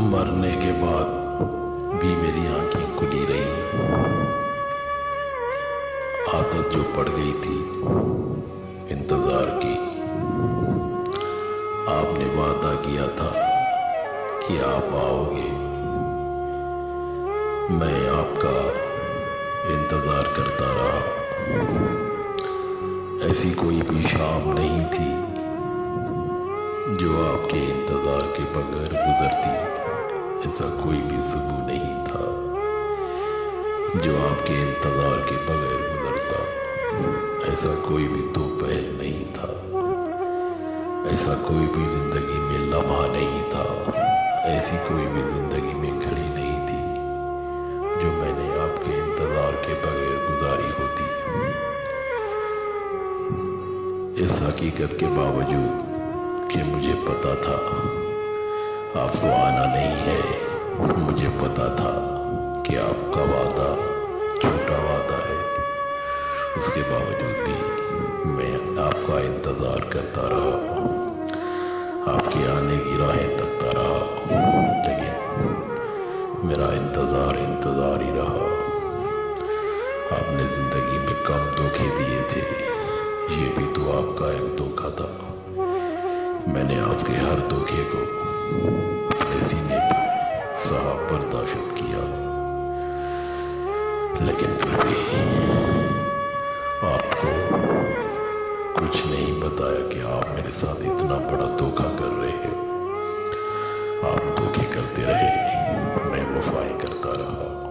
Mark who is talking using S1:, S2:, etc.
S1: مرنے کے بعد بھی میری آنکھیں کھلی رہی، عادت جو پڑ گئی تھی انتظار کی۔ آپ نے وعدہ کیا تھا کہ آپ آؤ گے، میں آپ کا انتظار کرتا رہا۔ ایسی کوئی بھی شام نہیں تھی جو آپ کے انتظار کے بغیر گزرتی، ایسا کوئی بھی صبح نہیں تھا جو آپ کے انتظار کے بغیر گزرتا، ایسا کوئی بھی دوپہر نہیں تھا، ایسا کوئی بھی زندگی میں لمحہ نہیں تھا، ایسی کوئی بھی زندگی میں گھڑی نہیں تھی جو میں نے آپ کے انتظار کے بغیر گزاری ہوتی۔ اس حقیقت کے باوجود کہ مجھے پتا تھا آپ کو آنا نہیں ہے، مجھے پتا تھا کہ آپ کا وعدہ جھوٹا وعدہ ہے، اس کے باوجود بھی میں آپ کا انتظار کرتا رہا، آپ کے آنے کی راہیں تکتا رہا، لیکن میرا انتظار ہی رہا۔ آپ نے زندگی میں کم دھوکے دیے تھے، یہ بھی تو آپ کا ایک دھوکا تھا۔ میں نے آپ کے ہر دھوکے کو اپنے سینے پہ سہا، برداشت کیا، لیکن پھر بھی آپ کو کچھ نہیں بتایا کہ آپ میرے ساتھ اتنا بڑا دھوکا کر رہے ہیں۔ آپ دھوکے کرتے رہے، میں وفائیں کرتا رہا۔